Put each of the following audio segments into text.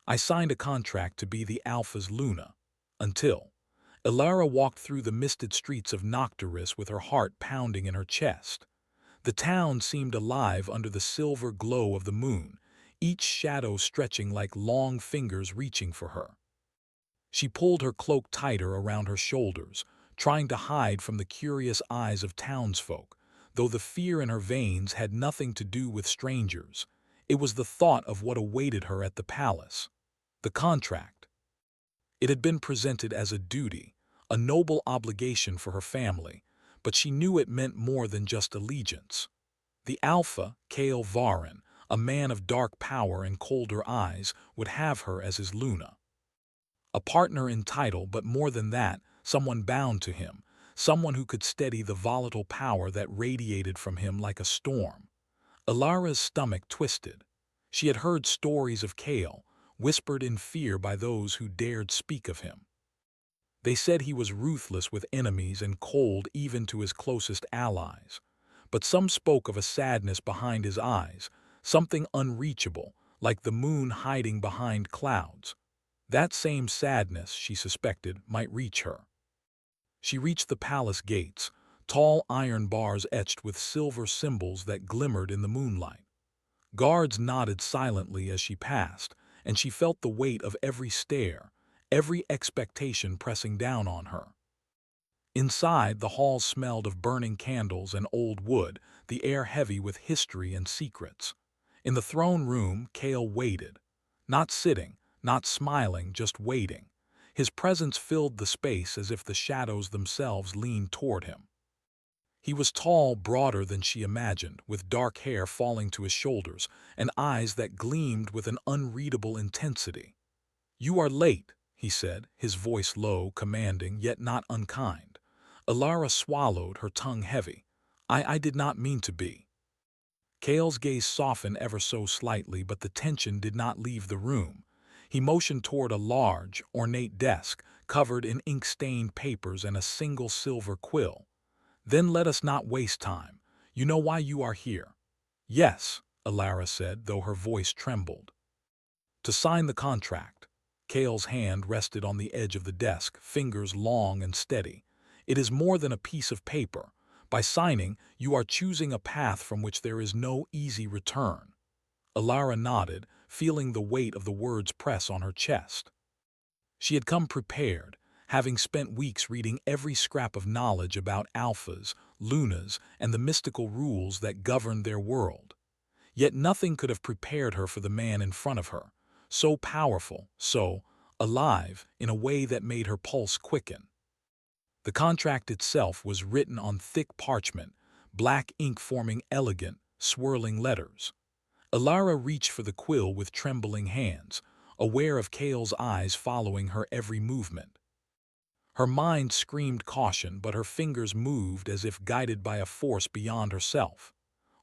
I signed a contract to be the Alpha's Luna. Until Ilara walked through the misted streets of Nocturus with her heart pounding in her chest. The town seemed alive under the silver glow of the moon, each shadow stretching like long fingers reaching for her. She pulled her cloak tighter around her shoulders, trying to hide from the curious eyes of townsfolk, though the fear in her veins had nothing to do with strangers. It was the thought of what awaited her at the palace. The contract. It had been presented as a duty, a noble obligation for her family, but she knew it meant more than just allegiance. The Alpha, Kale Varin, a man of dark power and colder eyes, would have her as his Luna. A partner in title, but more than that, someone bound to him, someone who could steady the volatile power that radiated from him like a storm. Ilara's stomach twisted. She had heard stories of Kale, whispered in fear by those who dared speak of him. They said he was ruthless with enemies and cold even to his closest allies. But some spoke of a sadness behind his eyes, something unreachable, like the moon hiding behind clouds. That same sadness, she suspected, might reach her. She reached the palace gates, tall iron bars etched with silver symbols that glimmered in the moonlight. Guards nodded silently as she passed, and she felt the weight of every stare, every expectation pressing down on her. Inside, the hall smelled of burning candles and old wood, the air heavy with history and secrets. In the throne room, Kale waited. Not sitting, not smiling, just waiting. His presence filled the space as if the shadows themselves leaned toward him. He was tall, broader than she imagined, with dark hair falling to his shoulders and eyes that gleamed with an unreadable intensity. "You are late," he said, his voice low, commanding, yet not unkind. Ilara swallowed, her tongue heavy. I did not mean to be." Kale's gaze softened ever so slightly, but the tension did not leave the room. He motioned toward a large, ornate desk, covered in ink-stained papers and a single silver quill. "Then let us not waste time. You know why you are here." "Yes," Ilara said, though her voice trembled. "To sign the contract." Kale's hand rested on the edge of the desk, fingers long and steady. "It is more than a piece of paper. By signing, you are choosing a path from which there is no easy return." Ilara nodded, feeling the weight of the words press on her chest. She had come prepared, having spent weeks reading every scrap of knowledge about alphas, lunas, and the mystical rules that governed their world. Yet nothing could have prepared her for the man in front of her, so powerful, so alive, in a way that made her pulse quicken. The contract itself was written on thick parchment, black ink forming elegant, swirling letters. Ilara reached for the quill with trembling hands, aware of Kale's eyes following her every movement. Her mind screamed caution, but her fingers moved as if guided by a force beyond herself.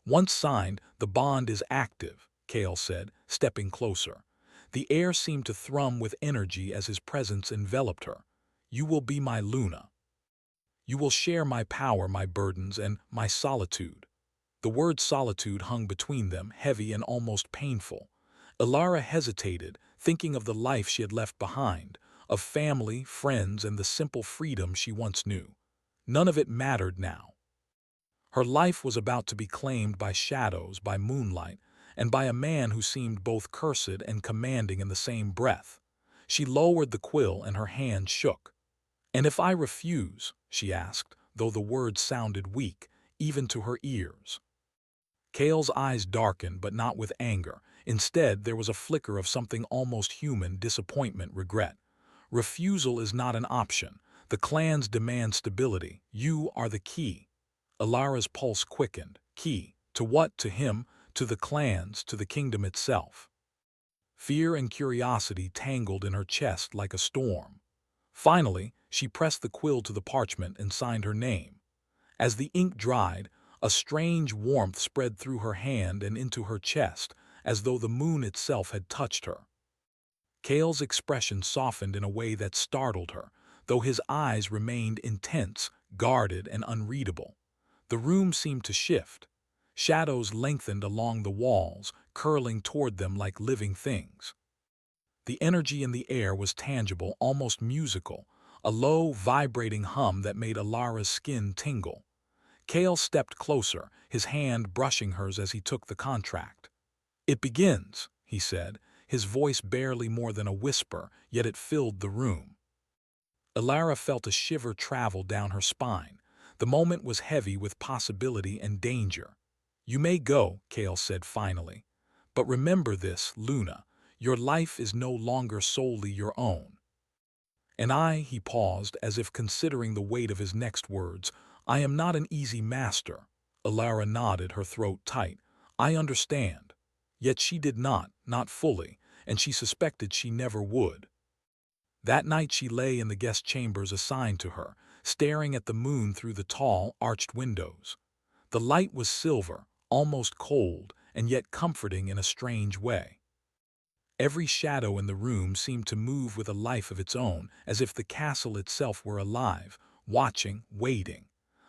"Once signed, the bond is active," Kale said, stepping closer. The air seemed to thrum with energy as his presence enveloped her. "You will be my Luna. You will share my power, my burdens, and my solitude." The word solitude hung between them, heavy and almost painful. Ilara hesitated, thinking of the life she had left behind, of family, friends, and the simple freedom she once knew. None of it mattered now. Her life was about to be claimed by shadows, by moonlight, and by a man who seemed both cursed and commanding in the same breath. She lowered the quill and her hand shook. "And if I refuse?" she asked, though the words sounded weak, even to her ears. Kale's eyes darkened, but not with anger. Instead, there was a flicker of something almost human, disappointment, regret. "Refusal is not an option. The clans demand stability. You are the key." Ilara's pulse quickened. Key. To what? To him, to the clans, to the kingdom itself. Fear and curiosity tangled in her chest like a storm. Finally, she pressed the quill to the parchment and signed her name. As the ink dried, a strange warmth spread through her hand and into her chest, as though the moon itself had touched her. Kale's expression softened in a way that startled her, though his eyes remained intense, guarded, and unreadable. The room seemed to shift. Shadows lengthened along the walls, curling toward them like living things. The energy in the air was tangible, almost musical, a low, vibrating hum that made Alara's skin tingle. Kale stepped closer, his hand brushing hers as he took the contract. "It begins," he said, his voice barely more than a whisper, yet it filled the room. Alara felt a shiver travel down her spine. The moment was heavy with possibility and danger. "You may go," Kale said finally. "But remember this, Luna. Your life is no longer solely your own." "And he paused, as if considering the weight of his next words. "I am not an easy master." Alara nodded, her throat tight. "I understand." Yet she did not fully, and she suspected she never would. That night she lay in the guest chambers assigned to her, staring at the moon through the tall, arched windows. The light was silver, almost cold, and yet comforting in a strange way. Every shadow in the room seemed to move with a life of its own, as if the castle itself were alive, watching, waiting.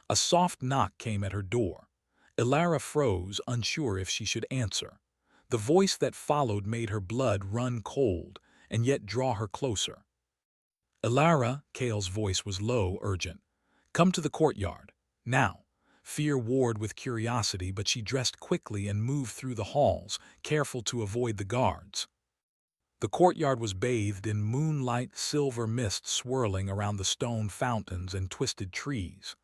A soft knock came at her door. Ilara froze, unsure if she should answer. The voice that followed made her blood run cold, and yet draw her closer. "Ilara," Kale's voice was low, urgent. "Come to the courtyard. Now." Fear warred with curiosity, but she dressed quickly and moved through the halls, careful to avoid the guards. The courtyard was bathed in moonlight, silver mist swirling around the stone fountains and twisted trees.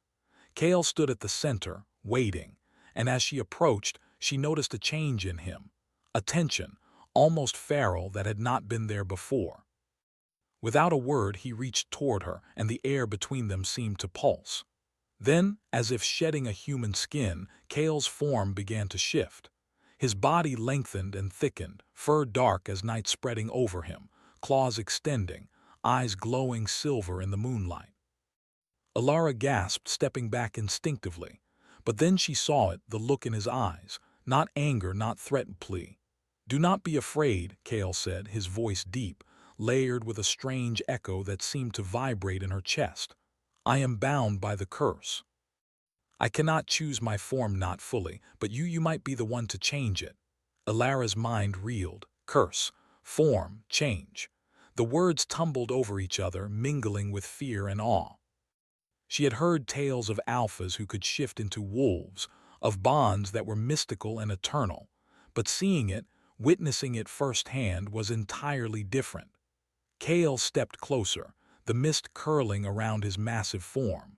Kale stood at the center, waiting, and as she approached, she noticed a change in him, a tension, almost feral, that had not been there before. Without a word, he reached toward her, and the air between them seemed to pulse. Then, as if shedding a human skin, Kale's form began to shift. His body lengthened and thickened, fur dark as night spreading over him, claws extending, eyes glowing silver in the moonlight. Alara gasped, stepping back instinctively. But then she saw it, the look in his eyes, not anger, not threat, plea. "Do not be afraid," Kale said, his voice deep, layered with a strange echo that seemed to vibrate in her chest. "I am bound by the curse. I cannot choose my form, not fully, but you might be the one to change it." Alara's mind reeled. Curse, form, change. The words tumbled over each other, mingling with fear and awe. She had heard tales of alphas who could shift into wolves, of bonds that were mystical and eternal, but seeing it, witnessing it firsthand, was entirely different. Kale stepped closer, the mist curling around his massive form.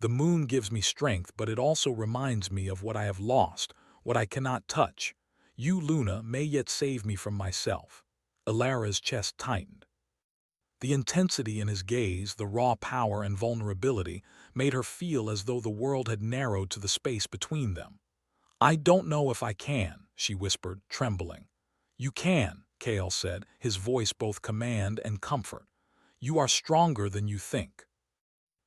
"The moon gives me strength, but it also reminds me of what I have lost, what I cannot touch. You, Luna, may yet save me from myself." Alara's chest tightened. The intensity in his gaze, the raw power and vulnerability, made her feel as though the world had narrowed to the space between them. "I don't know if I can," she whispered, trembling. "You can," Kale said, his voice both command and comfort. "You are stronger than you think.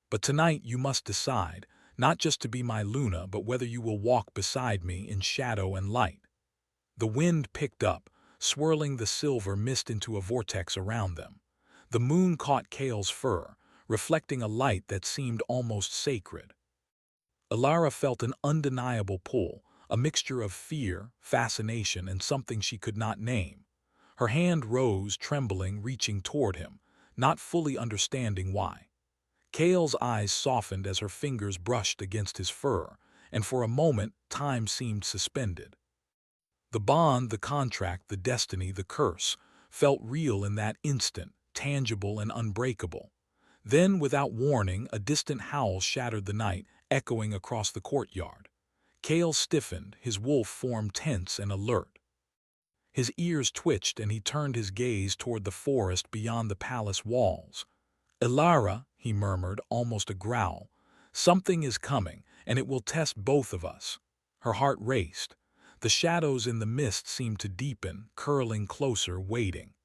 But tonight you must decide, not just to be my Luna, but whether you will walk beside me in shadow and light." The wind picked up, swirling the silver mist into a vortex around them. The moon caught Kale's fur, reflecting a light that seemed almost sacred. Alara felt an undeniable pull, a mixture of fear, fascination, and something she could not name. Her hand rose, trembling, reaching toward him, not fully understanding why. Kale's eyes softened as her fingers brushed against his fur, and for a moment time seemed suspended. The bond, the contract, the destiny, the curse, felt real in that instant, tangible and unbreakable. Then, without warning, a distant howl shattered the night, echoing across the courtyard. Kale stiffened, his wolf form tense and alert. His ears twitched and he turned his gaze toward the forest beyond the palace walls. "Ilara," he murmured, almost a growl, "something is coming, and it will test both of us." Her heart raced. The shadows in the mist seemed to deepen, curling closer, waiting.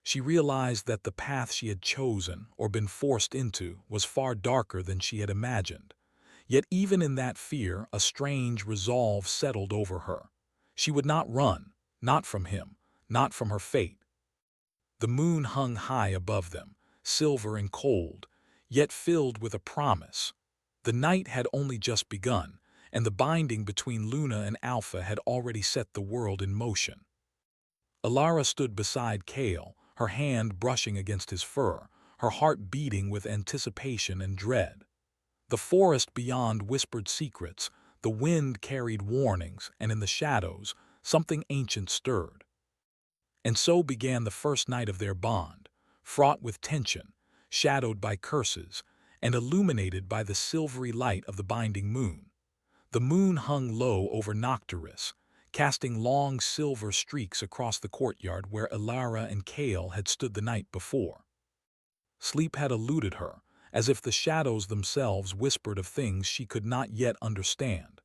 She realized that the path she had chosen, or been forced into, was far darker than she had imagined. Yet even in that fear, a strange resolve settled over her. She would not run, not from him, not from her fate. The moon hung high above them, silver and cold, yet filled with a promise. The night had only just begun, and the binding between Luna and Alpha had already set the world in motion. Alara stood beside Kale, her hand brushing against his fur, her heart beating with anticipation and dread. The forest beyond whispered secrets, the wind carried warnings, and in the shadows, something ancient stirred. And so began the first night of their bond, fraught with tension, shadowed by curses, and illuminated by the silvery light of the binding moon. The moon hung low over Nocturus, casting long silver streaks across the courtyard where Ilara and Kale had stood the night before. Sleep had eluded her, as if the shadows themselves whispered of things she could not yet understand.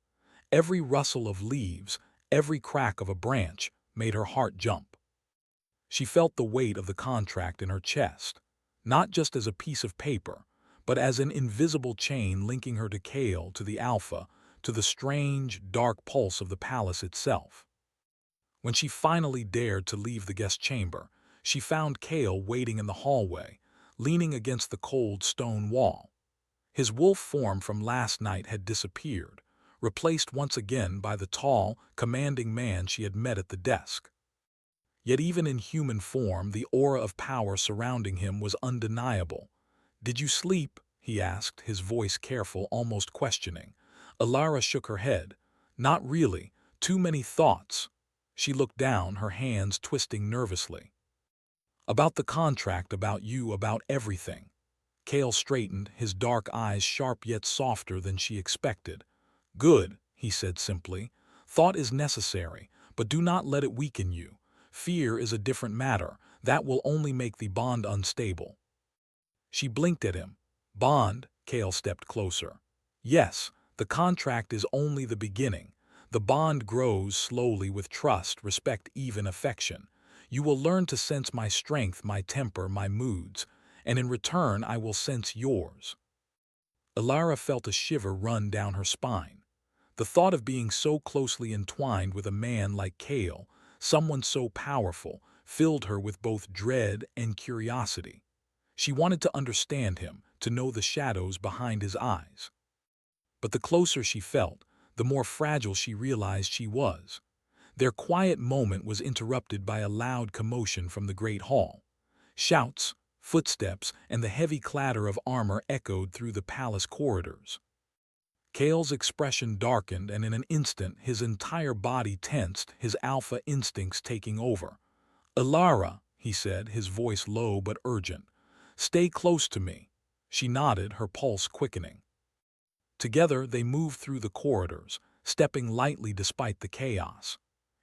Every rustle of leaves, every crack of a branch, made her heart jump. She felt the weight of the contract in her chest, not just as a piece of paper, but as an invisible chain linking her to Kale, to the Alpha, to the strange, dark pulse of the palace itself. When she finally dared to leave the guest chamber, she found Kale waiting in the hallway, leaning against the cold stone wall. His wolf form from last night had disappeared, replaced once again by the tall, commanding man she had met at the desk. Yet even in human form, the aura of power surrounding him was undeniable. "Did you sleep?" he asked, his voice careful, almost questioning. Alara shook her head. "Not really. Too many thoughts." She looked down, her hands twisting nervously. "About the contract, about you, about everything." Kale straightened, his dark eyes sharp yet softer than she expected. "Good," he said simply. "Thought is necessary, but do not let it weaken you. Fear is a different matter. That will only make the bond unstable." She blinked at him. "Bond?" Kale stepped closer. "Yes, the contract is only the beginning. The bond grows slowly with trust, respect, even affection. You will learn to sense my strength, my temper, my moods, and in return I will sense yours." Ilara felt a shiver run down her spine. The thought of being so closely entwined with a man like Kale, someone so powerful, filled her with both dread and curiosity. She wanted to understand him, to know the shadows behind his eyes. But the closer she felt, the more fragile she realized she was. Their quiet moment was interrupted by a loud commotion from the great hall. Shouts, footsteps, and the heavy clatter of armor echoed through the palace corridors. Kale's expression darkened, and in an instant his entire body tensed, his alpha instincts taking over. "Ilara," he said, his voice low but urgent. "Stay close to me." She nodded, her pulse quickening. Together they moved through the corridors, stepping lightly despite the chaos.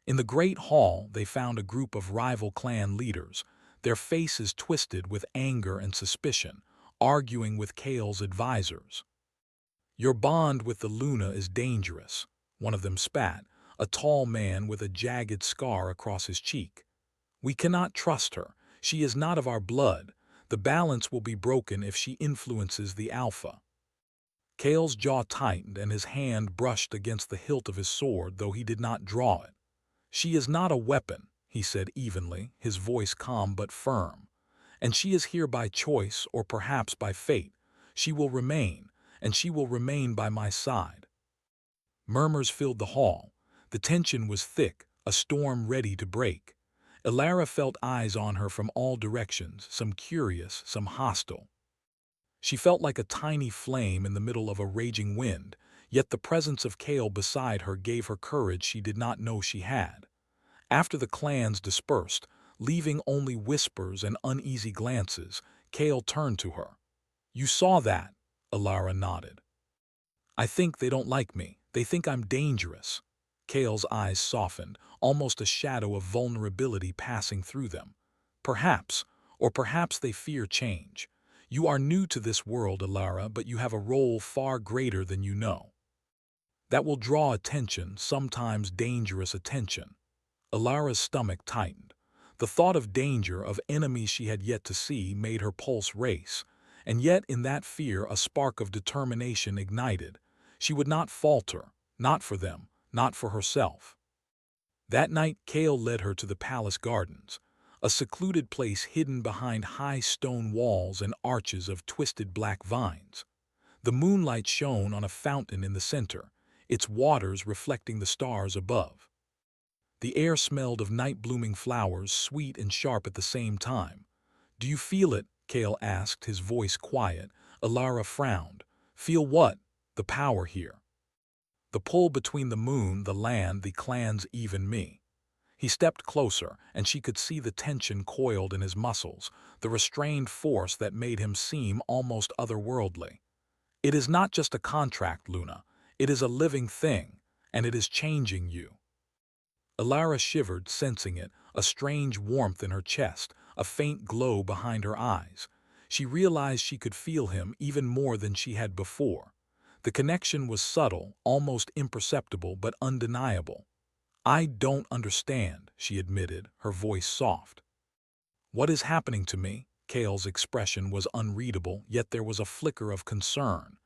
In the great hall they found a group of rival clan leaders, their faces twisted with anger and suspicion, arguing with Kale's advisors. "Your bond with the Luna is dangerous," one of them spat, a tall man with a jagged scar across his cheek. "We cannot trust her. She is not of our blood. The balance will be broken if she influences the Alpha." Kale's jaw tightened and his hand brushed against the hilt of his sword, though he did not draw it. "She is not a weapon," he said evenly, his voice calm but firm. "And she is here by choice, or perhaps by fate. She will remain, and she will remain by my side." Murmurs filled the hall. The tension was thick, a storm ready to break. Ilara felt eyes on her from all directions, some curious, some hostile. She felt like a tiny flame in the middle of a raging wind, yet the presence of Kale beside her gave her courage she did not know she had. After the clans dispersed, leaving only whispers and uneasy glances, Kale turned to her. "You saw that?" Ilara nodded. "I think they don't like me. They think I'm dangerous." Kale's eyes softened, almost a shadow of vulnerability passing through them. "Perhaps, or perhaps they fear change. You are new to this world, Ilara, but you have a role far greater than you know. That will draw attention, sometimes dangerous attention." Ilara's stomach tightened. The thought of danger, of enemies she had yet to see, made her pulse race. And yet in that fear a spark of determination ignited. She would not falter, not for them, not for herself. That night Kale led her to the palace gardens, a secluded place hidden behind high stone walls and arches of twisted black vines. The moonlight shone on a fountain in the center, its waters reflecting the stars above. The air smelled of night-blooming flowers, sweet and sharp at the same time. "Do you feel it?" Kale asked, his voice quiet. Alara frowned. "Feel what?" "The power here. The pull between the moon, the land, the clans, even me." He stepped closer, and she could see the tension coiled in his muscles, the restrained force that made him seem almost otherworldly. "It is not just a contract, Luna. It is a living thing, and it is changing you." Alara shivered, sensing it, a strange warmth in her chest, a faint glow behind her eyes. She realized she could feel him even more than she had before. The connection was subtle, almost imperceptible, but undeniable. "I don't understand," she admitted, her voice soft. "What is happening to me?" Kale's expression was unreadable, yet there was a flicker of concern.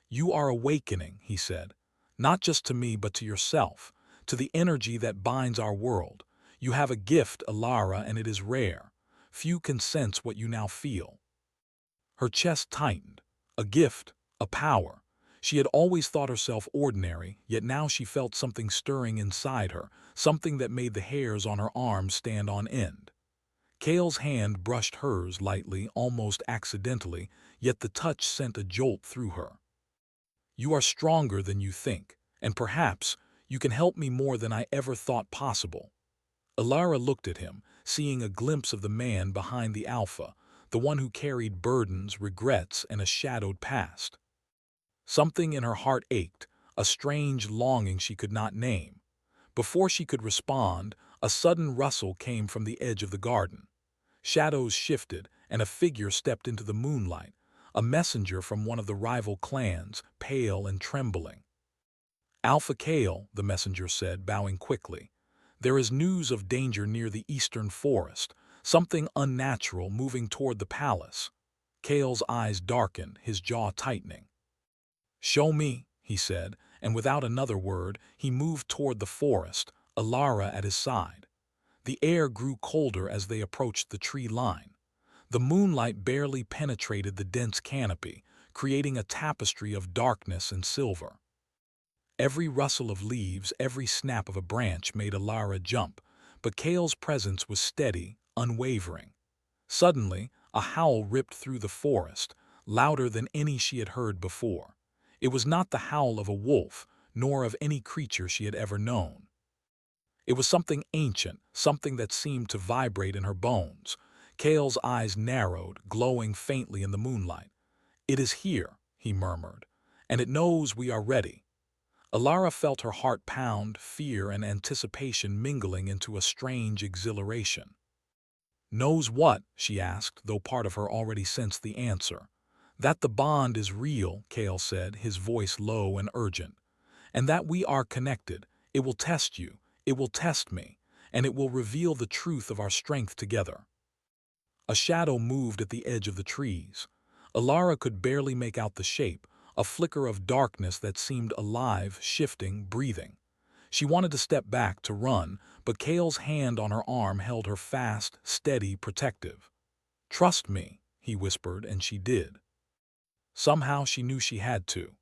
"You are awakening," he said. "Not just to me, but to yourself, to the energy that binds our world. You have a gift, Alara, and it is rare. Few can sense what you now feel." Her chest tightened. A gift, a power. She had always thought herself ordinary, yet now she felt something stirring inside her, something that made the hairs on her arms stand on end. Kale's hand brushed hers lightly, almost accidentally, yet the touch sent a jolt through her. "You are stronger than you think, and perhaps you can help me more than I ever thought possible." Alara looked at him, seeing a glimpse of the man behind the alpha, the one who carried burdens, regrets, and a shadowed past. Something in her heart ached, a strange longing she could not name. Before she could respond, a sudden rustle came from the edge of the garden. Shadows shifted, and a figure stepped into the moonlight, a messenger from one of the rival clans, pale and trembling. "Alpha Kale," the messenger said, bowing quickly. "There is news of danger near the eastern forest, something unnatural moving toward the palace." Kale's eyes darkened, his jaw tightening. "Show me," he said, and without another word, he moved toward the forest, Alara at his side. The air grew colder as they approached the tree line. The moonlight barely penetrated the dense canopy, creating a tapestry of darkness and silver. Every rustle of leaves, every snap of a branch made Alara jump, but Kale's presence was steady, unwavering. Suddenly, a howl ripped through the forest, louder than any she had heard before. It was not the howl of a wolf, nor of any creature she had ever known. It was something ancient, something that seemed to vibrate in her bones. Kale's eyes narrowed, glowing faintly in the moonlight. "It is here," he murmured, "and it knows we are ready." Alara felt her heart pound, fear and anticipation mingling into a strange exhilaration. "Knows what?" she asked, though part of her already sensed the answer. "That the bond is real," Kale said, his voice low and urgent. "And that we are connected. It will test you, it will test me, and it will reveal the truth of our strength together." A shadow moved at the edge of the trees. Alara could barely make out the shape, a flicker of darkness that seemed alive, shifting, breathing. She wanted to step back, to run, but Kale's hand on her arm held her fast, steady, protective. "Trust me," he whispered, and she did. Somehow she knew she had to.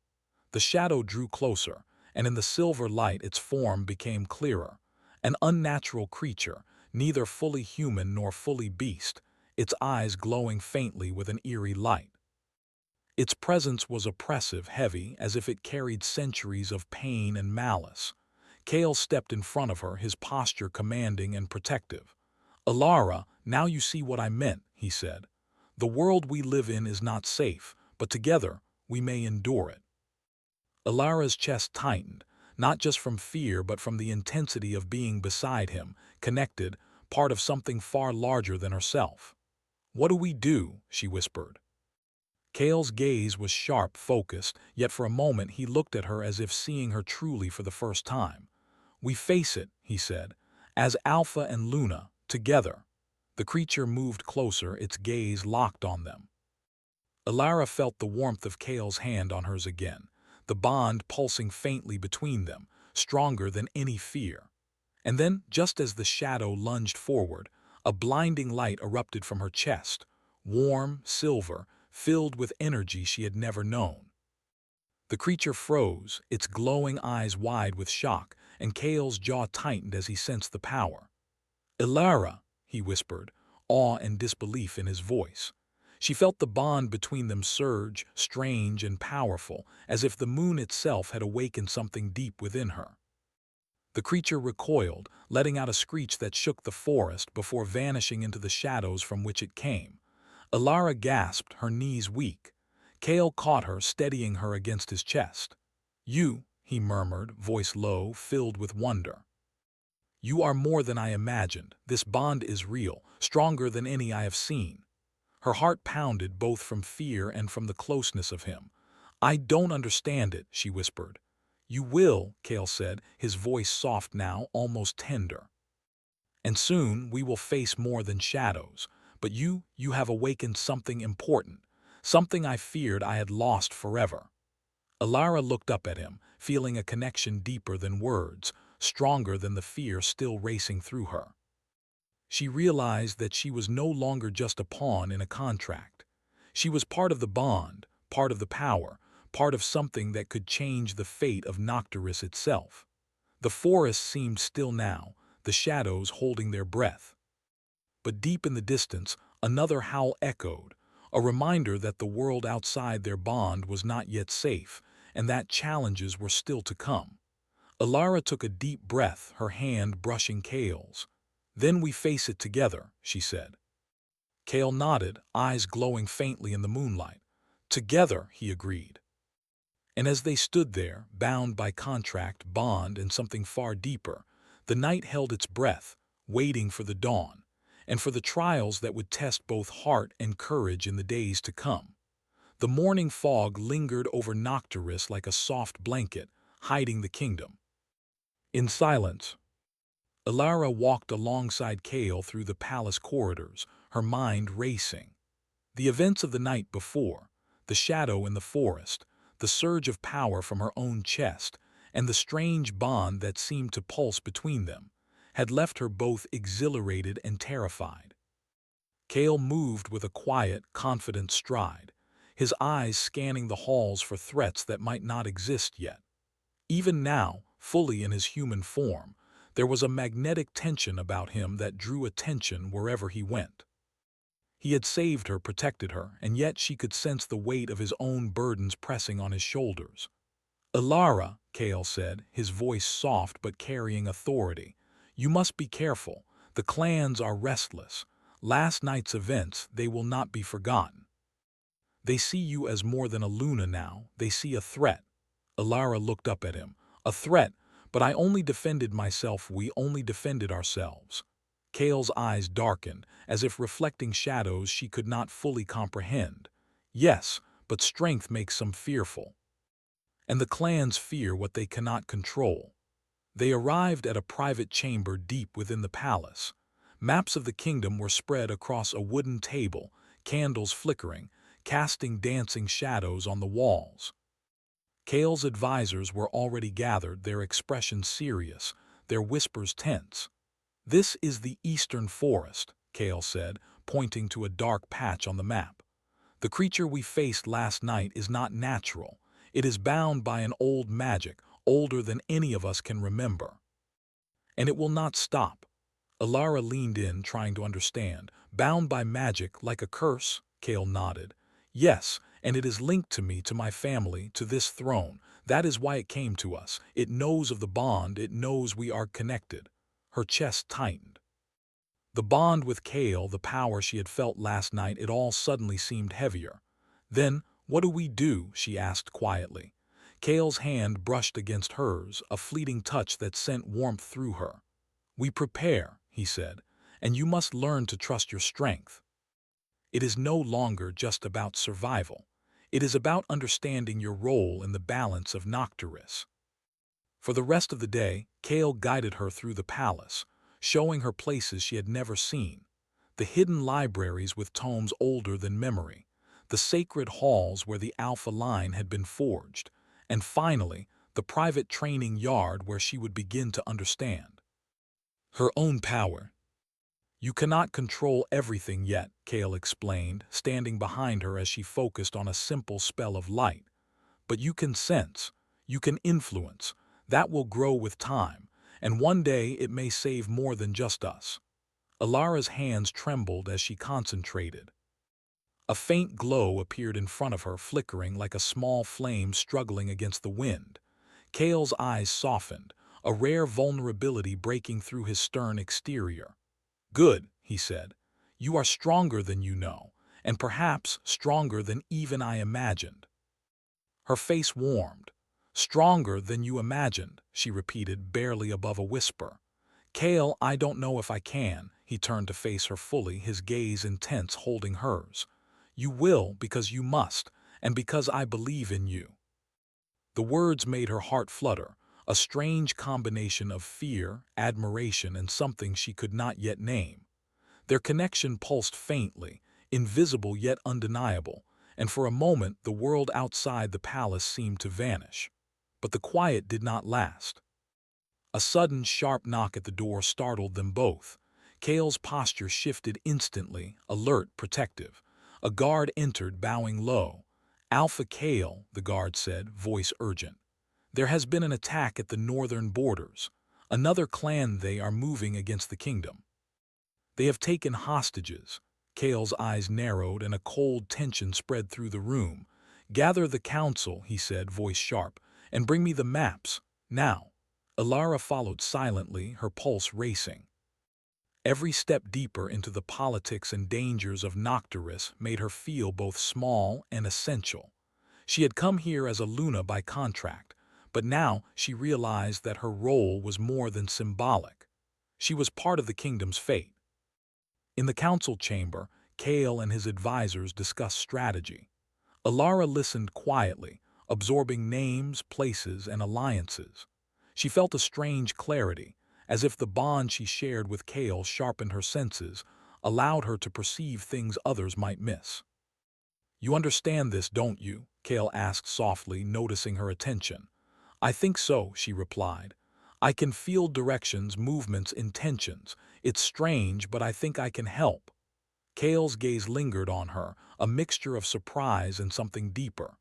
The shadow drew closer, and in the silver light its form became clearer. An unnatural creature, neither fully human nor fully beast, its eyes glowing faintly with an eerie light. Its presence was oppressive, heavy, as if it carried centuries of pain and malice. Kale stepped in front of her, his posture commanding and protective. "Alara, now you see what I meant," he said. "The world we live in is not safe, but together we may endure it." Alara's chest tightened, not just from fear but from the intensity of being beside him, connected, part of something far larger than herself. "What do we do?" she whispered. Kale's gaze was sharp, focused, yet for a moment he looked at her as if seeing her truly for the first time. "We face it," he said, "as Alpha and Luna, together." The creature moved closer, its gaze locked on them. Alara felt the warmth of Kale's hand on hers again, the bond pulsing faintly between them, stronger than any fear. And then, just as the shadow lunged forward, a blinding light erupted from her chest, warm, silver, filled with energy she had never known. The creature froze, its glowing eyes wide with shock, and Kale's jaw tightened as he sensed the power. "Ilara," he whispered, awe and disbelief in his voice. She felt the bond between them surge, strange and powerful, as if the moon itself had awakened something deep within her. The creature recoiled, letting out a screech that shook the forest before vanishing into the shadows from which it came. Ilara gasped, her knees weak. Kale caught her, steadying her against his chest. "You," he murmured, voice low, filled with wonder. "You are more than I imagined. This bond is real, stronger than any I have seen." Her heart pounded both from fear and from the closeness of him. "I don't understand it," she whispered. "You will," Kale said, his voice soft now, almost tender. "And soon we will face more than shadows. But you have awakened something important, something I feared I had lost forever." Ilara looked up at him, feeling a connection deeper than words, stronger than the fear still racing through her. She realized that she was no longer just a pawn in a contract. She was part of the bond, part of the power, part of something that could change the fate of Nocturus itself. The forest seemed still now, the shadows holding their breath. But deep in the distance, another howl echoed, a reminder that the world outside their bond was not yet safe, and that challenges were still to come. Ilara took a deep breath, her hand brushing Kale's. "Then we face it together," she said. Kale nodded, eyes glowing faintly in the moonlight. "Together," he agreed. And as they stood there, bound by contract, bond, and something far deeper, the night held its breath, waiting for the dawn, and for the trials that would test both heart and courage in the days to come. The morning fog lingered over Nocturus like a soft blanket, hiding the kingdom. In silence, Ilara walked alongside Kale through the palace corridors, her mind racing. The events of the night before, the shadow in the forest, the surge of power from her own chest, and the strange bond that seemed to pulse between them, had left her both exhilarated and terrified. Kale moved with a quiet, confident stride, his eyes scanning the halls for threats that might not exist yet. Even now, fully in his human form, there was a magnetic tension about him that drew attention wherever he went. He had saved her, protected her, and yet she could sense the weight of his own burdens pressing on his shoulders. "Ilara," Kale said, his voice soft but carrying authority, "you must be careful. The clans are restless. Last night's events, they will not be forgotten. They see you as more than a Luna now, they see a threat." Ilara looked up at him. "A threat, but I only defended myself, we only defended ourselves." Kale's eyes darkened, as if reflecting shadows she could not fully comprehend. "Yes, but strength makes some fearful. And the clans fear what they cannot control." They arrived at a private chamber deep within the palace. Maps of the kingdom were spread across a wooden table, candles flickering, casting dancing shadows on the walls. Kale's advisors were already gathered, their expressions serious, their whispers tense. "This is the Eastern Forest," Kale said, pointing to a dark patch on the map. "The creature we faced last night is not natural. It is bound by an old magic, older than any of us can remember. And it will not stop." Ilara leaned in, trying to understand. "Bound by magic, like a curse?" Kale nodded. "Yes, and it is linked to me, to my family, to this throne. That is why it came to us. It knows of the bond, it knows we are connected." Her chest tightened. The bond with Kale, the power she had felt last night, it all suddenly seemed heavier. "Then, what do we do?" she asked quietly. Kale's hand brushed against hers, a fleeting touch that sent warmth through her. "We prepare," he said, "and you must learn to trust your strength. It is no longer just about survival. It is about understanding your role in the balance of Nocturus." For the rest of the day, Kale guided her through the palace, showing her places she had never seen. The hidden libraries with tomes older than memory, the sacred halls where the Alpha line had been forged, and finally, the private training yard where she would begin to understand her own power. "You cannot control everything yet," Kale explained, standing behind her as she focused on a simple spell of light. "But you can sense, you can influence. That will grow with time, and one day it may save more than just us." Alara's hands trembled as she concentrated. A faint glow appeared in front of her, flickering like a small flame struggling against the wind. Kale's eyes softened, a rare vulnerability breaking through his stern exterior. "Good," he said. "You are stronger than you know, and perhaps stronger than even I imagined." Her face warmed. "Stronger than you imagined," she repeated, barely above a whisper. "Kale, I don't know if I can." He turned to face her fully, his gaze intense, holding hers. "You will because you must, and because I believe in you." The words made her heart flutter, a strange combination of fear, admiration, and something she could not yet name. Their connection pulsed faintly, invisible yet undeniable, and for a moment the world outside the palace seemed to vanish. But the quiet did not last. A sudden, sharp knock at the door startled them both. Kale's posture shifted instantly, alert, protective. A guard entered, bowing low. "Alpha Kale," the guard said, voice urgent. "There has been an attack at the northern borders. Another clan, they are moving against the kingdom. They have taken hostages." Kale's eyes narrowed and a cold tension spread through the room. "Gather the council," he said, voice sharp, "and bring me the maps, now." Alara followed silently, her pulse racing. Every step deeper into the politics and dangers of Nocturus made her feel both small and essential. She had come here as a Luna by contract, but now she realized that her role was more than symbolic. She was part of the kingdom's fate. In the council chamber, Kale and his advisors discussed strategy. Alara listened quietly, absorbing names, places, and alliances. She felt a strange clarity, as if the bond she shared with Kale sharpened her senses, allowed her to perceive things others might miss. "You understand this, don't you?" Kale asked softly, noticing her attention. "I think so," she replied. "I can feel directions, movements, intentions. It's strange, but I think I can help." Kale's gaze lingered on her, a mixture of surprise and something deeper.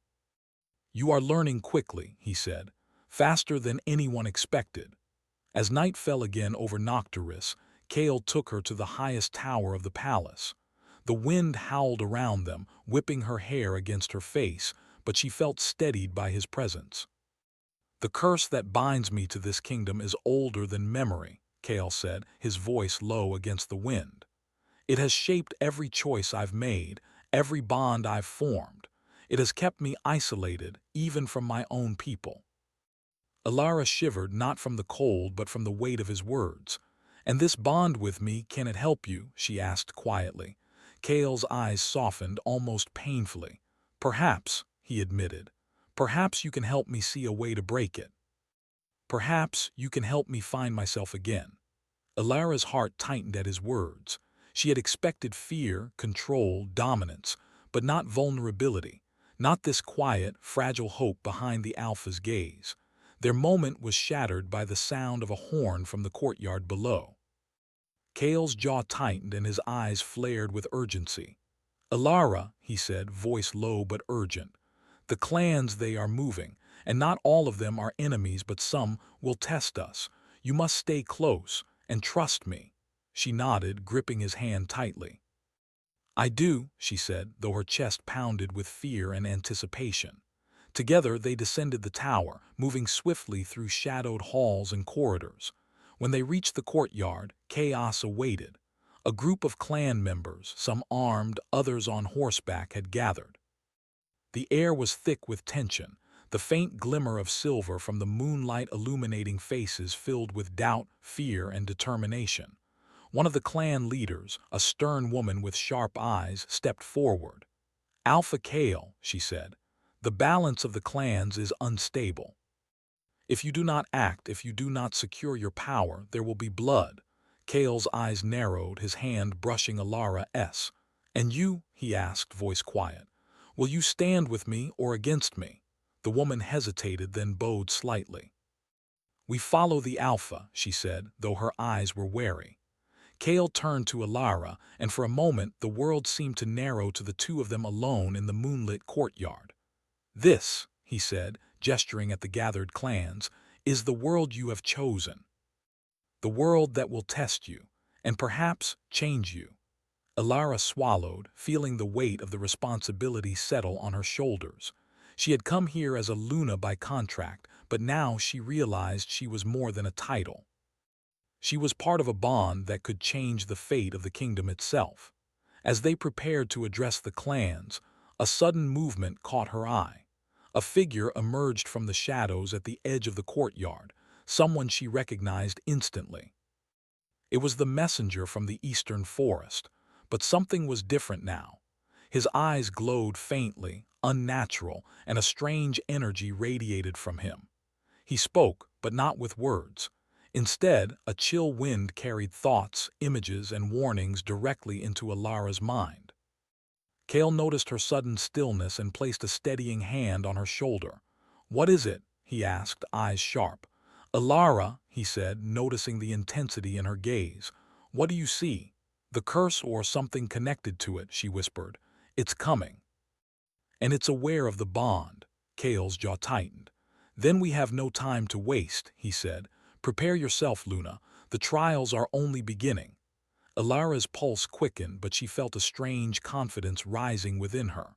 "You are learning quickly," he said, "faster than anyone expected." As night fell again over Nocturus, Kale took her to the highest tower of the palace. The wind howled around them, whipping her hair against her face, but she felt steadied by his presence. "The curse that binds me to this kingdom is older than memory," Kale said, his voice low against the wind. "It has shaped every choice I've made, every bond I've formed. It has kept me isolated, even from my own people." Alara shivered, not from the cold but from the weight of his words. "And this bond with me, can it help you?" she asked quietly. Kale's eyes softened, almost painfully. "Perhaps," he admitted. "Perhaps you can help me see a way to break it. Perhaps you can help me find myself again." Alara's heart tightened at his words. She had expected fear, control, dominance, but not vulnerability, not this quiet, fragile hope behind the Alpha's gaze. Their moment was shattered by the sound of a horn from the courtyard below. Kale's jaw tightened and his eyes flared with urgency. "Alara," he said, voice low but urgent, "the clans, they are moving, and not all of them are enemies, but some will test us. You must stay close, and trust me." She nodded, gripping his hand tightly. "I do," she said, though her chest pounded with fear and anticipation. Together they descended the tower, moving swiftly through shadowed halls and corridors. When they reached the courtyard, chaos awaited. A group of clan members, some armed, others on horseback, had gathered. The air was thick with tension, the faint glimmer of silver from the moonlight illuminating faces filled with doubt, fear, and determination. One of the clan leaders, a stern woman with sharp eyes, stepped forward. "Alpha Kale," she said, "the balance of the clans is unstable. If you do not act, if you do not secure your power, there will be blood." Kale's eyes narrowed, his hand brushing Alara's. "And you?" he asked, voice quiet. "Will you stand with me or against me?" The woman hesitated, then bowed slightly. "We follow the Alpha," she said, though her eyes were wary. Kale turned to Alara, and for a moment the world seemed to narrow to the two of them alone in the moonlit courtyard. "This," he said, gesturing at the gathered clans, "is the world you have chosen." the world that will test you, and perhaps change you. Alara swallowed, feeling the weight of the responsibility settle on her shoulders. She had come here as a Luna by contract, but now she realized she was more than a title. She was part of a bond that could change the fate of the kingdom itself. As they prepared to address the clans, a sudden movement caught her eye. A figure emerged from the shadows at the edge of the courtyard, someone she recognized instantly. It was the messenger from the eastern forest, but something was different now. His eyes glowed faintly, unnatural, and a strange energy radiated from him. He spoke, but not with words. Instead, a chill wind carried thoughts, images, and warnings directly into Alara's mind. Kale noticed her sudden stillness and placed a steadying hand on her shoulder. "What is it?" he asked, eyes sharp. "Alara," he said, noticing the intensity in her gaze. "What do you see?" "The curse or something connected to it," she whispered. "It's coming." "And it's aware of the bond." Kale's jaw tightened. "Then we have no time to waste," he said. "Prepare yourself, Luna. The trials are only beginning." Alara's pulse quickened, but she felt a strange confidence rising within her.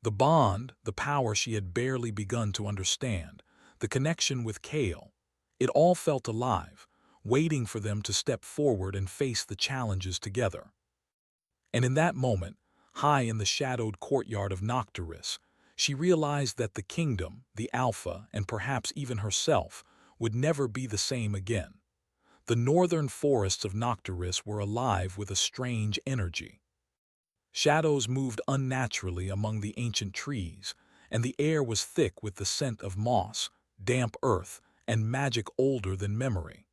The bond, the power she had barely begun to understand, the connection with Kale, it all felt alive, waiting for them to step forward and face the challenges together. And in that moment, high in the shadowed courtyard of Nocturus, she realized that the kingdom, the Alpha, and perhaps even herself, would never be the same again. The northern forests of Nocturus were alive with a strange energy. Shadows moved unnaturally among the ancient trees, and the air was thick with the scent of moss, damp earth, and magic older than memory.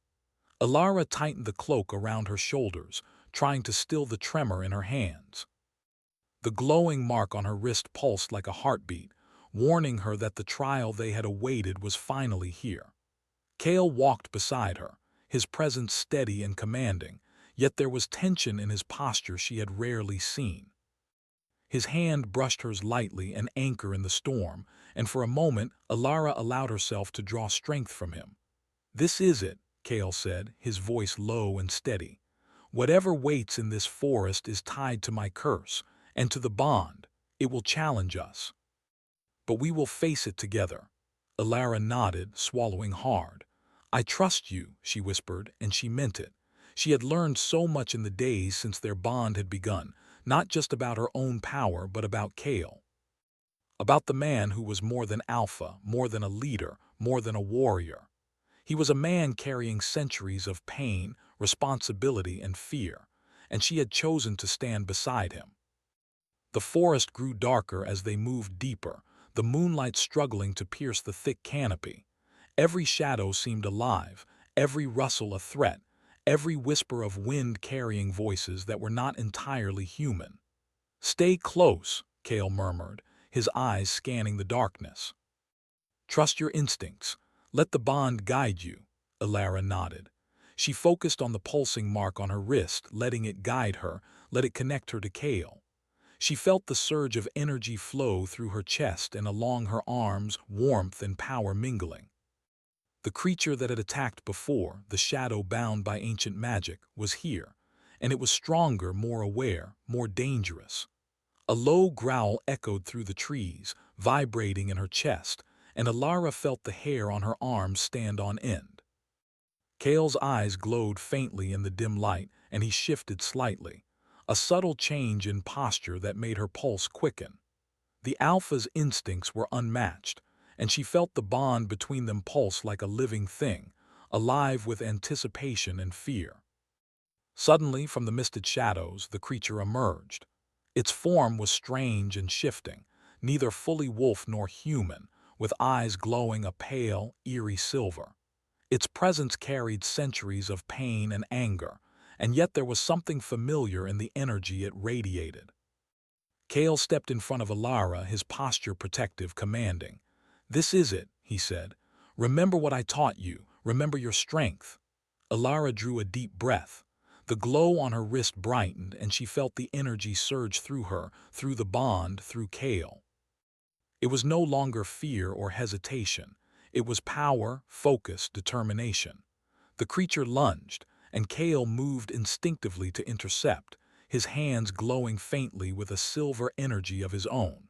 Alara tightened the cloak around her shoulders, trying to still the tremor in her hands. The glowing mark on her wrist pulsed like a heartbeat, warning her that the trial they had awaited was finally here. Kale walked beside her, his presence steady and commanding, yet there was tension in his posture she had rarely seen. His hand brushed hers lightly, an anchor in the storm, and for a moment Alara allowed herself to draw strength from him. "This is it," Kale said, his voice low and steady. "Whatever waits in this forest is tied to my curse, and to the bond. It will challenge us. But we will face it together." Alara nodded, swallowing hard. "I trust you," she whispered, and she meant it. She had learned so much in the days since their bond had begun, not just about her own power, but about Kale. About the man who was more than alpha, more than a leader, more than a warrior. He was a man carrying centuries of pain, responsibility, and fear, and she had chosen to stand beside him. The forest grew darker as they moved deeper, the moonlight struggling to pierce the thick canopy. Every shadow seemed alive, every rustle a threat, every whisper of wind carrying voices that were not entirely human. "Stay close," Kale murmured, his eyes scanning the darkness. "Trust your instincts. Let the bond guide you," Alara nodded. She focused on the pulsing mark on her wrist, letting it guide her, let it connect her to Kale. She felt the surge of energy flow through her chest and along her arms, warmth and power mingling. The creature that had attacked before, the shadow bound by ancient magic, was here, and it was stronger, more aware, more dangerous. A low growl echoed through the trees, vibrating in her chest, and Alara felt the hair on her arms stand on end. Kale's eyes glowed faintly in the dim light, and he shifted slightly, a subtle change in posture that made her pulse quicken. The Alpha's instincts were unmatched, and she felt the bond between them pulse like a living thing, alive with anticipation and fear. Suddenly, from the misted shadows, the creature emerged. Its form was strange and shifting, neither fully wolf nor human, with eyes glowing a pale, eerie silver. Its presence carried centuries of pain and anger, and yet there was something familiar in the energy it radiated. Kale stepped in front of Alara, his posture protective, commanding. "This is it," he said. "Remember what I taught you. Remember your strength." Alara drew a deep breath. The glow on her wrist brightened, and she felt the energy surge through her, through the bond, through Kale. It was no longer fear or hesitation. It was power, focus, determination. The The creature lunged, and Kale moved instinctively to intercept, his hands glowing faintly with a silver energy of his own.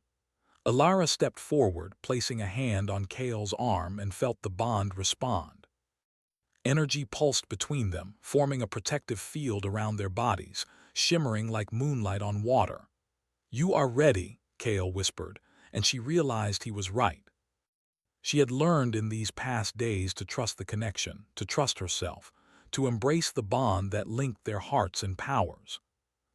Alara stepped forward, placing a hand on Kale's arm, and felt the bond respond. Energy pulsed between them, forming a protective field around their bodies, shimmering like moonlight on water. "You are ready," Kale whispered, and she realized he was right. She had learned in these past days to trust the connection, to trust herself, to embrace the bond that linked their hearts and powers.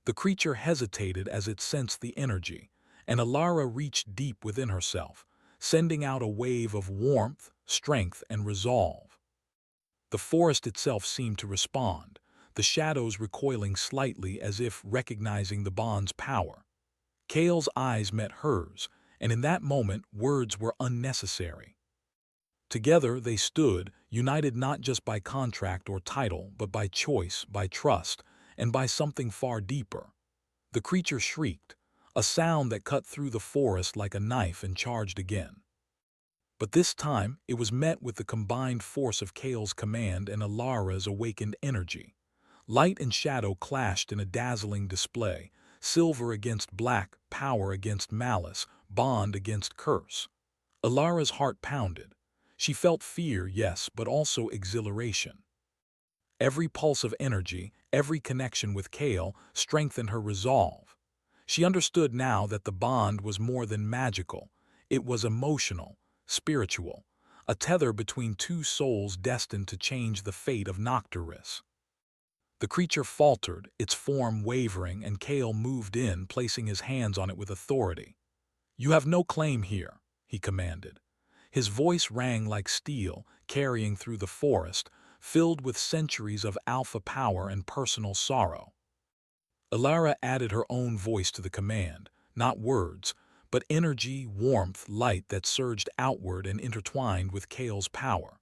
The creature hesitated as it sensed the energy, and Alara reached deep within herself, sending out a wave of warmth, strength, and resolve. The forest itself seemed to respond, the shadows recoiling slightly as if recognizing the bond's power. Kale's eyes met hers, and in that moment words were unnecessary. Together they stood, united not just by contract or title, but by choice, by trust, and by something far deeper. The creature shrieked, a sound that cut through the forest like a knife, and charged again. But this time it was met with the combined force of Kale's command and Alara's awakened energy. Light and shadow clashed in a dazzling display, silver against black, power against malice, bond against curse. Alara's heart pounded. She felt fear, yes, but also exhilaration. Every pulse of energy, every connection with Kale, strengthened her resolve. She understood now that the bond was more than magical. It was emotional, spiritual, a tether between two souls destined to change the fate of Nocturus. The creature faltered, its form wavering, and Kale moved in, placing his hands on it with authority. "You have no claim here," he commanded. His voice rang like steel, carrying through the forest, filled with centuries of alpha power and personal sorrow. Alara added her own voice to the command, not words, but energy, warmth, light that surged outward and intertwined with Kale's power.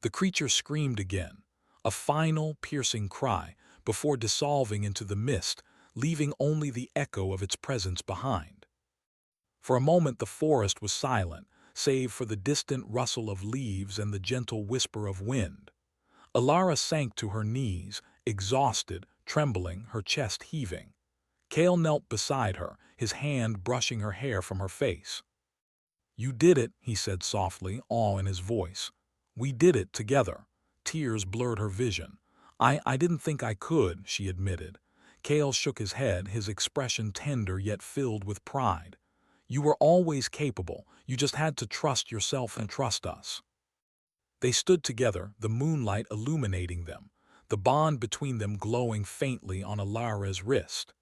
The creature screamed again, a final, piercing cry, before dissolving into the mist, leaving only the echo of its presence behind. For a moment the forest was silent, save for the distant rustle of leaves and the gentle whisper of wind. Alara sank to her knees, exhausted, trembling, her chest heaving. Kale knelt beside her, his hand brushing her hair from her face. "You did it," he said softly, awe in his voice. "We did it together." Tears blurred her vision. I didn't think I could," she admitted. Kale shook his head, his expression tender yet filled with pride. "You were always capable, you just had to trust yourself and trust us." They stood together, the moonlight illuminating them, the bond between them glowing faintly on Alara's wrist.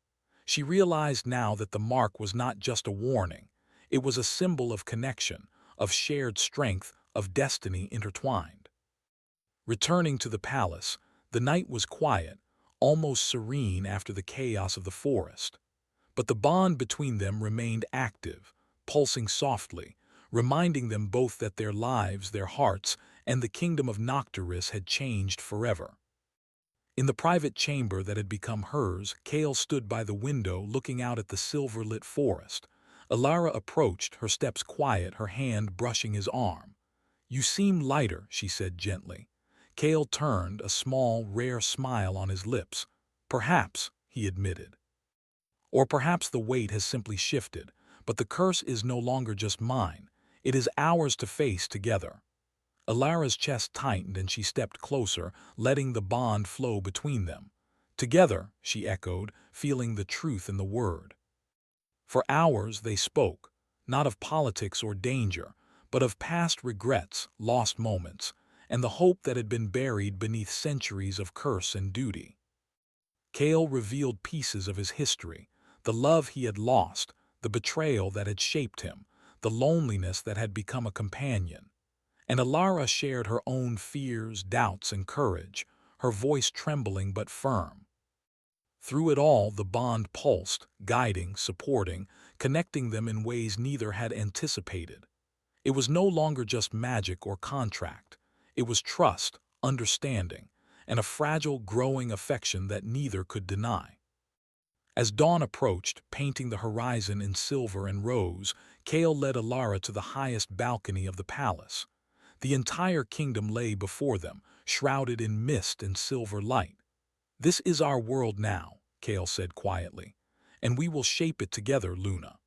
She realized now that the mark was not just a warning. It was a symbol of connection, of shared strength, of destiny intertwined. Returning to the palace, the night was quiet, almost serene after the chaos of the forest. But the bond between them remained active, pulsing softly, reminding them both that their lives, their hearts, and the kingdom of Nocturus had changed forever. In the private chamber that had become hers, Kale stood by the window looking out at the silver-lit forest. Alara approached, her steps quiet, her hand brushing his arm. "You seem lighter," she said gently. Kale turned, a small, rare smile on his lips. "Perhaps," he admitted. "Or perhaps the weight has simply shifted, but the curse is no longer just mine. It is ours to face together." Alara's chest tightened and she stepped closer, letting the bond flow between them. "Together," she echoed, feeling the truth in the word. For hours they spoke, not of politics or danger, but of past regrets, lost moments, and the hope that had been buried beneath centuries of curse and duty. Kale revealed pieces of his history, the love he had lost, the betrayal that had shaped him, the loneliness that had become a companion. And Alara shared her own fears, doubts, and courage, her voice trembling but firm. Through it all, the bond pulsed, guiding, supporting, connecting them in ways neither had anticipated. It was no longer just magic or contract. It was trust, understanding, and a fragile, growing affection that neither could deny. As dawn approached, painting the horizon in silver and rose, Kale led Alara to the highest balcony of the palace. The entire kingdom lay before them, shrouded in mist and silver light. "This is our world now," Kale said quietly, "and we will shape it together, Luna.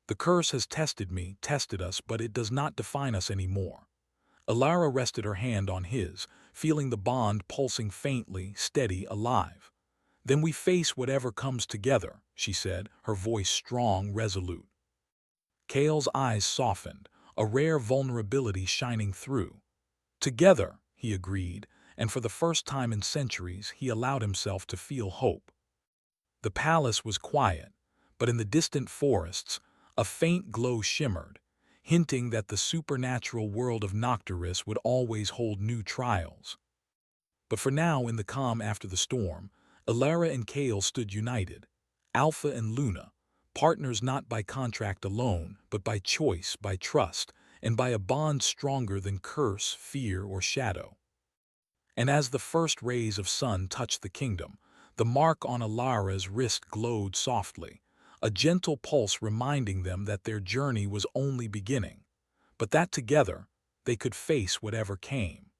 The curse has tested me, tested us, but it does not define us anymore." Alara rested her hand on his, feeling the bond pulsing faintly, steady, alive. "Then we face whatever comes together," she said, her voice strong, resolute. Kale's eyes softened, a rare vulnerability shining through. "Together," he agreed, and for the first time in centuries he allowed himself to feel hope. The palace was quiet, but in the distant forests, a faint glow shimmered, hinting that the supernatural world of Nocturus would always hold new trials. But for now, in the calm after the storm, Elara and Kale stood united, Alpha and Luna, partners not by contract alone, but by choice, by trust, and by a bond stronger than curse, fear, or shadow. And as the first rays of sun touched the kingdom, the mark on Alara's wrist glowed softly, a gentle pulse reminding them that their journey was only beginning, but that together they could face whatever came.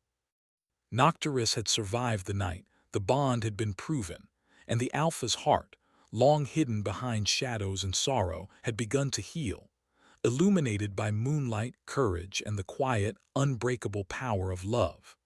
Nocturus had survived the night, the bond had been proven, and the Alpha's heart, long hidden behind shadows and sorrow, had begun to heal, illuminated by moonlight, courage, and the quiet, unbreakable power of love.